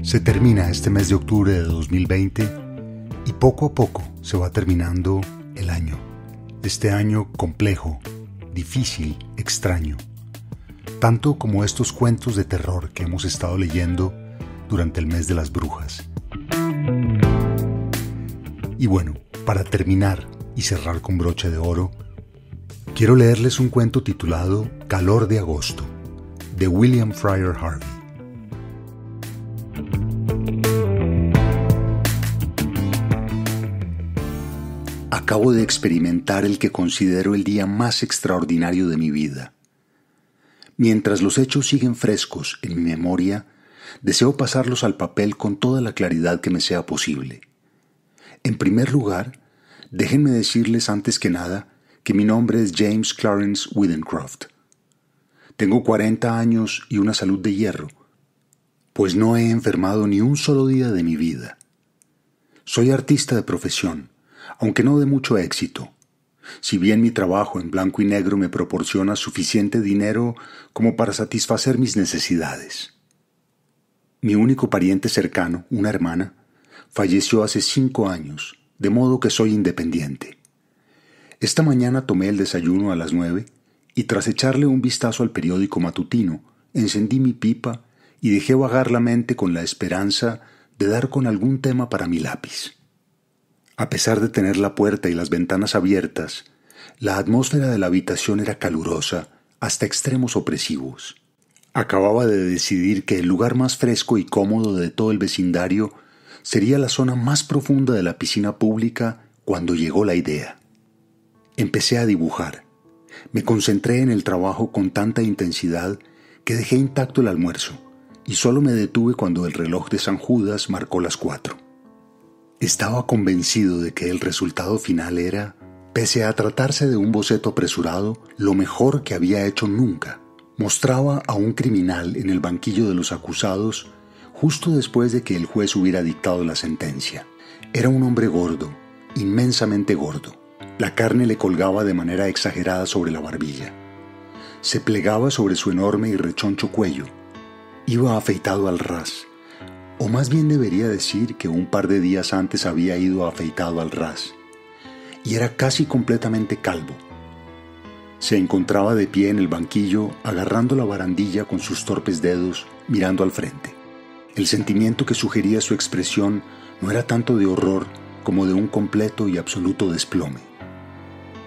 Se termina este mes de octubre de 2020 y poco a poco se va terminando el año. Este año complejo, difícil, extraño. Tanto como estos cuentos de terror que hemos estado leyendo durante el mes de las brujas. Y bueno, para terminar y cerrar con broche de oro, quiero leerles un cuento titulado Calor de Agosto, de William Fryer Harvey. Acabo de experimentar el que considero el día más extraordinario de mi vida. Mientras los hechos siguen frescos en mi memoria, deseo pasarlos al papel con toda la claridad que me sea posible. En primer lugar, déjenme decirles antes que nada que mi nombre es James Clarence Withencroft. Tengo 40 años y una salud de hierro, pues no he enfermado ni un solo día de mi vida. Soy artista de profesión, aunque no de mucho éxito. Si bien mi trabajo en blanco y negro me proporciona suficiente dinero como para satisfacer mis necesidades. Mi único pariente cercano, una hermana, falleció hace 5 años, de modo que soy independiente. Esta mañana tomé el desayuno a las 9 y tras echarle un vistazo al periódico matutino, encendí mi pipa y dejé vagar la mente con la esperanza de dar con algún tema para mi lápiz. A pesar de tener la puerta y las ventanas abiertas, la atmósfera de la habitación era calurosa hasta extremos opresivos. Acababa de decidir que el lugar más fresco y cómodo de todo el vecindario sería la zona más profunda de la piscina pública cuando llegó la idea. Empecé a dibujar. Me concentré en el trabajo con tanta intensidad que dejé intacto el almuerzo y solo me detuve cuando el reloj de San Judas marcó las 4. Estaba convencido de que el resultado final era, pese a tratarse de un boceto apresurado, lo mejor que había hecho nunca. Mostraba a un criminal en el banquillo de los acusados justo después de que el juez hubiera dictado la sentencia. Era un hombre gordo, inmensamente gordo. La carne le colgaba de manera exagerada sobre la barbilla. Se plegaba sobre su enorme y rechoncho cuello. Iba afeitado al ras. O más bien debería decir que un par de días antes había ido afeitado al ras, y era casi completamente calvo. Se encontraba de pie en el banquillo, agarrando la barandilla con sus torpes dedos, mirando al frente. El sentimiento que sugería su expresión no era tanto de horror como de un completo y absoluto desplome.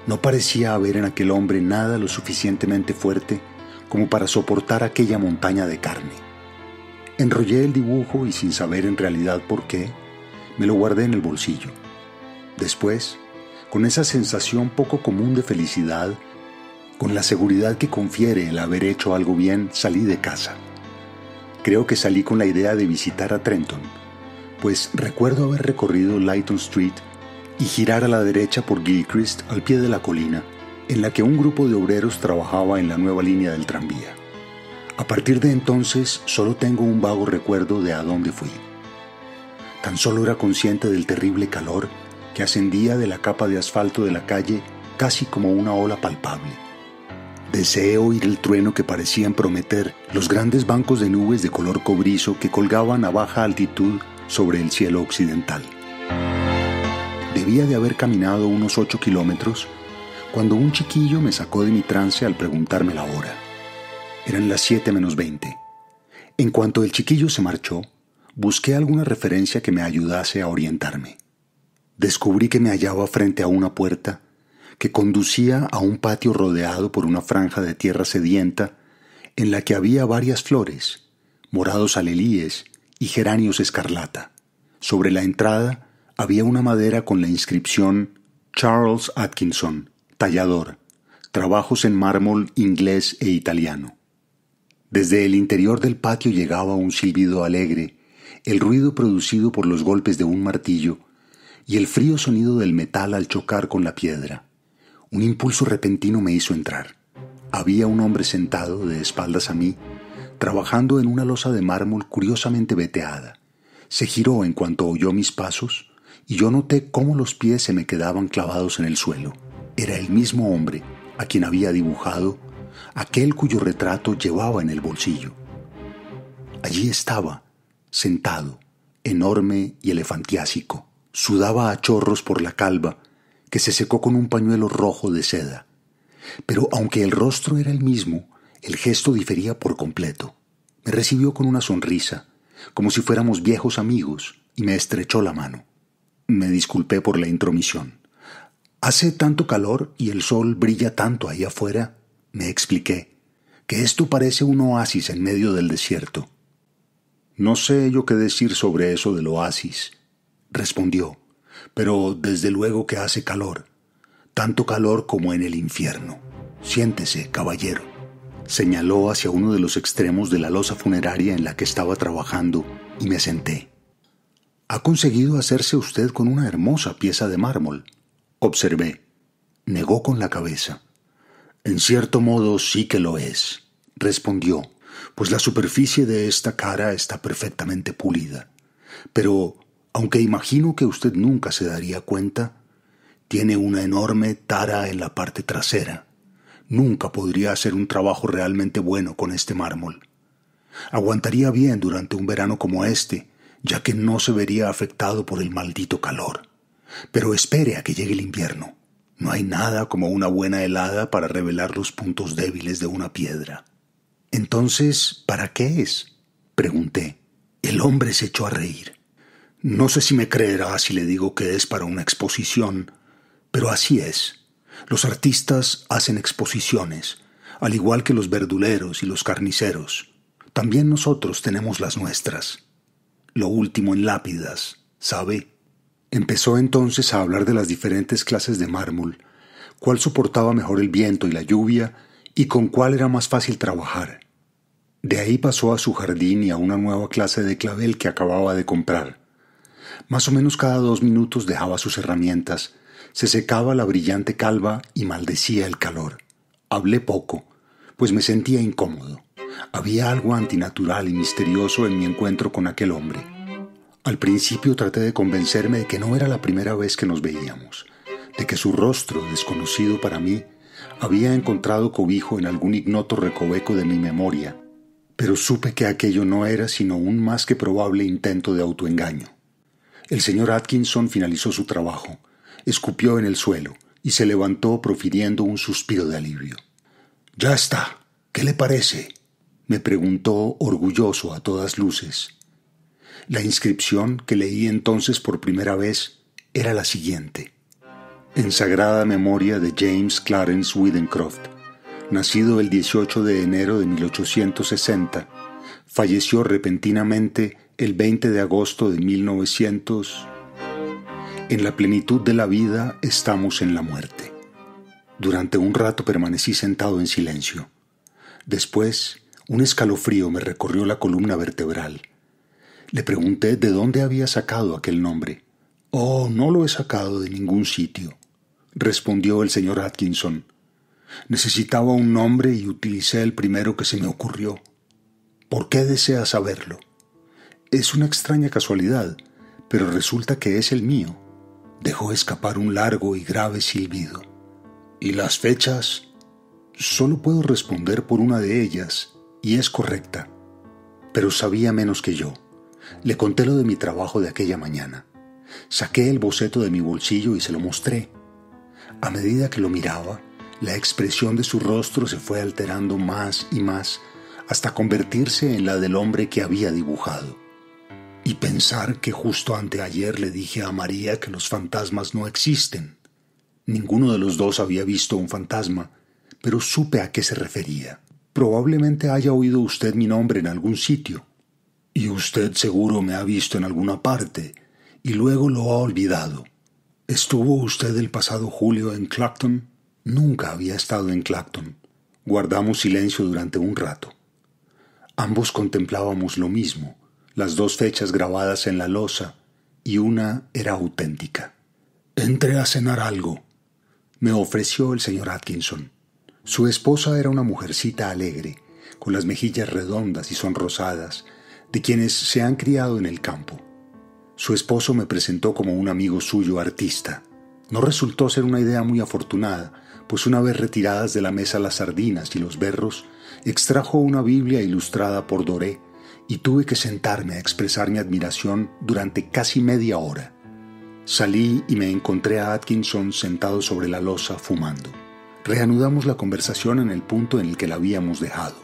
No parecía haber en aquel hombre nada lo suficientemente fuerte como para soportar aquella montaña de carne. Enrollé el dibujo y sin saber en realidad por qué, me lo guardé en el bolsillo. Después, con esa sensación poco común de felicidad, con la seguridad que confiere el haber hecho algo bien, salí de casa. Creo que salí con la idea de visitar a Trenton, pues recuerdo haber recorrido Layton Street y girar a la derecha por Gilchrist al pie de la colina, en la que un grupo de obreros trabajaba en la nueva línea del tranvía. A partir de entonces, solo tengo un vago recuerdo de a dónde fui. Tan solo era consciente del terrible calor que ascendía de la capa de asfalto de la calle casi como una ola palpable. Deseé oír el trueno que parecían prometer los grandes bancos de nubes de color cobrizo que colgaban a baja altitud sobre el cielo occidental. Debía de haber caminado unos 8 kilómetros cuando un chiquillo me sacó de mi trance al preguntarme la hora. Eran las 7:20. En cuanto el chiquillo se marchó, busqué alguna referencia que me ayudase a orientarme. Descubrí que me hallaba frente a una puerta que conducía a un patio rodeado por una franja de tierra sedienta en la que había varias flores, morados alelíes y geranios escarlata. Sobre la entrada había una madera con la inscripción Charles Atkinson, tallador, trabajos en mármol inglés e italiano. Desde el interior del patio llegaba un silbido alegre, el ruido producido por los golpes de un martillo y el frío sonido del metal al chocar con la piedra. Un impulso repentino me hizo entrar. Había un hombre sentado, de espaldas a mí, trabajando en una losa de mármol curiosamente veteada. Se giró en cuanto oyó mis pasos y yo noté cómo los pies se me quedaban clavados en el suelo. Era el mismo hombre a quien había dibujado, aquel cuyo retrato llevaba en el bolsillo. Allí estaba, sentado, enorme y elefantiásico. Sudaba a chorros por la calva, que se secó con un pañuelo rojo de seda. Pero aunque el rostro era el mismo, el gesto difería por completo. Me recibió con una sonrisa, como si fuéramos viejos amigos, y me estrechó la mano. Me disculpé por la intromisión. «Hace tanto calor y el sol brilla tanto ahí afuera», me expliqué, «que esto parece un oasis en medio del desierto». «No sé yo qué decir sobre eso del oasis», respondió, «pero desde luego que hace calor, tanto calor como en el infierno. Siéntese, caballero». Señaló hacia uno de los extremos de la losa funeraria en la que estaba trabajando y me senté. «Ha conseguido hacerse usted con una hermosa pieza de mármol», observé. Negó con la cabeza. «En cierto modo sí que lo es», respondió, «pues la superficie de esta cara está perfectamente pulida. Pero, aunque imagino que usted nunca se daría cuenta, tiene una enorme tara en la parte trasera. Nunca podría hacer un trabajo realmente bueno con este mármol. Aguantaría bien durante un verano como este, ya que no se vería afectado por el maldito calor. Pero espere a que llegue el invierno. No hay nada como una buena helada para revelar los puntos débiles de una piedra». «Entonces, ¿para qué es?», pregunté. El hombre se echó a reír. «No sé si me creerá si le digo que es para una exposición, pero así es. Los artistas hacen exposiciones, al igual que los verduleros y los carniceros. También nosotros tenemos las nuestras. Lo último en lápidas, ¿sabe?». Empezó entonces a hablar de las diferentes clases de mármol, cuál soportaba mejor el viento y la lluvia y con cuál era más fácil trabajar. De ahí pasó a su jardín y a una nueva clase de clavel que acababa de comprar. Más o menos cada 2 minutos dejaba sus herramientas, se secaba la brillante calva y maldecía el calor. Hablé poco, pues me sentía incómodo. Había algo antinatural y misterioso en mi encuentro con aquel hombre. Al principio traté de convencerme de que no era la primera vez que nos veíamos, de que su rostro, desconocido para mí, había encontrado cobijo en algún ignoto recoveco de mi memoria, pero supe que aquello no era sino un más que probable intento de autoengaño. El señor Atkinson finalizó su trabajo, escupió en el suelo y se levantó profiriendo un suspiro de alivio. «Ya está. ¿Qué le parece?», me preguntó orgulloso a todas luces. La inscripción que leí entonces por primera vez era la siguiente: «En sagrada memoria de James Clarence Withencroft, nacido el 18 de enero de 1860, falleció repentinamente el 20 de agosto de 1900. En la plenitud de la vida estamos en la muerte». Durante un rato permanecí sentado en silencio. Después, un escalofrío me recorrió la columna vertebral. Le pregunté de dónde había sacado aquel nombre. «Oh, no lo he sacado de ningún sitio», respondió el señor Atkinson. «Necesitaba un nombre y utilicé el primero que se me ocurrió». «¿Por qué desea saberlo?». «Es una extraña casualidad, pero resulta que es el mío». Dejó escapar un largo y grave silbido. «¿Y las fechas?». «Solo puedo responder por una de ellas, y es correcta». Pero sabía menos que yo. Le conté lo de mi trabajo de aquella mañana. Saqué el boceto de mi bolsillo y se lo mostré. A medida que lo miraba, la expresión de su rostro se fue alterando más y más hasta convertirse en la del hombre que había dibujado. Y pensar que justo anteayer le dije a María que los fantasmas no existen. Ninguno de los dos había visto un fantasma, pero supe a qué se refería. «Probablemente haya oído usted mi nombre en algún sitio. Y usted seguro me ha visto en alguna parte, y luego lo ha olvidado. ¿Estuvo usted el pasado julio en Clacton?». Nunca había estado en Clacton. Guardamos silencio durante un rato. Ambos contemplábamos lo mismo, las 2 fechas grabadas en la losa, y una era auténtica. «Entré a cenar algo», me ofreció el señor Atkinson. Su esposa era una mujercita alegre, con las mejillas redondas y sonrosadas, de quienes se han criado en el campo. Su esposo me presentó como un amigo suyo artista. No resultó ser una idea muy afortunada, pues una vez retiradas de la mesa las sardinas y los berros, extrajo una Biblia ilustrada por Doré y tuve que sentarme a expresar mi admiración durante casi media hora. Salí y me encontré a Atkinson sentado sobre la losa fumando. Reanudamos la conversación en el punto en el que la habíamos dejado.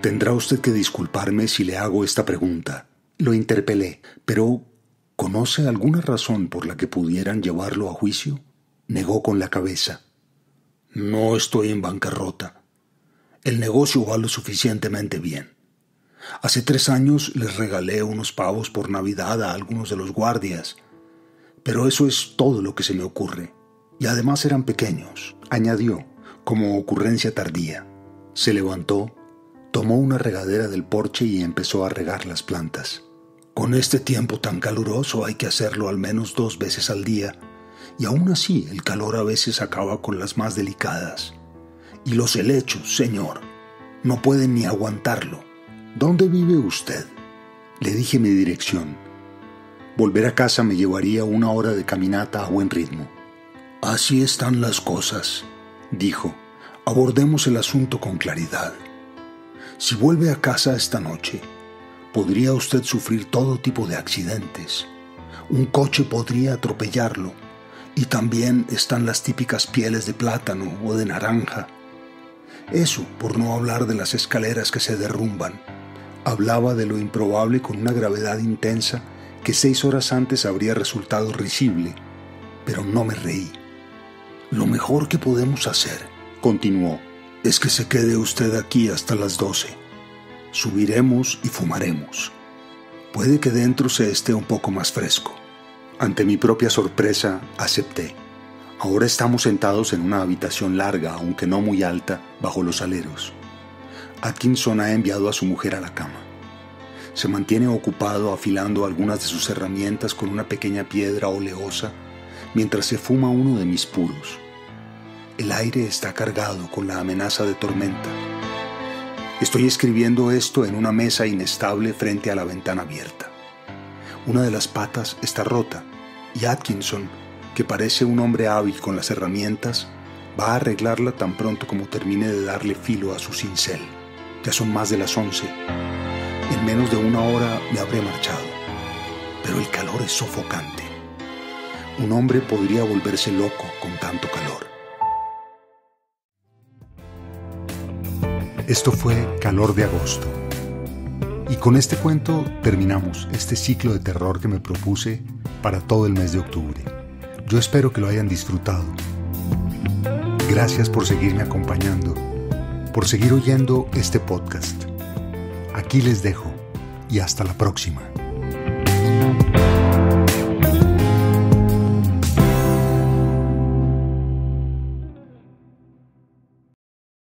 «Tendrá usted que disculparme si le hago esta pregunta», lo interpelé, «pero ¿conoce alguna razón por la que pudieran llevarlo a juicio?». Negó con la cabeza. «No estoy en bancarrota. El negocio va lo suficientemente bien. Hace 3 años les regalé unos pavos por Navidad a algunos de los guardias, pero eso es todo lo que se me ocurre. Y además eran pequeños», añadió, como ocurrencia tardía. Se levantó, tomó una regadera del porche y empezó a regar las plantas. «Con este tiempo tan caluroso hay que hacerlo al menos 2 veces al día, y aún así el calor a veces acaba con las más delicadas. Y los helechos, señor, no pueden ni aguantarlo. ¿Dónde vive usted?». Le dije mi dirección. Volver a casa me llevaría 1 hora de caminata a buen ritmo. «Así están las cosas», dijo. «Abordemos el asunto con claridad. Si vuelve a casa esta noche, podría usted sufrir todo tipo de accidentes. Un coche podría atropellarlo, y también están las típicas pieles de plátano o de naranja. Eso, por no hablar de las escaleras que se derrumban». Hablaba de lo improbable con una gravedad intensa que 6 horas antes habría resultado risible, pero no me reí. «Lo mejor que podemos hacer», continuó, «es que se quede usted aquí hasta las 12. Subiremos y fumaremos. Puede que dentro se esté un poco más fresco». Ante mi propia sorpresa, acepté. Ahora estamos sentados en una habitación larga, aunque no muy alta, bajo los aleros. Atkinson ha enviado a su mujer a la cama. Se mantiene ocupado afilando algunas de sus herramientas con una pequeña piedra oleosa mientras se fuma uno de mis puros. El aire está cargado con la amenaza de tormenta. Estoy escribiendo esto en una mesa inestable frente a la ventana abierta. Una de las patas está rota y Atkinson, que parece un hombre hábil con las herramientas, va a arreglarla tan pronto como termine de darle filo a su cincel. Ya son más de las 11. En menos de 1 hora me habré marchado. Pero el calor es sofocante. Un hombre podría volverse loco con tanto calor. Esto fue Calor de Agosto. Y con este cuento terminamos este ciclo de terror que me propuse para todo el mes de octubre. Yo espero que lo hayan disfrutado. Gracias por seguirme acompañando, por seguir oyendo este podcast. Aquí les dejo y hasta la próxima.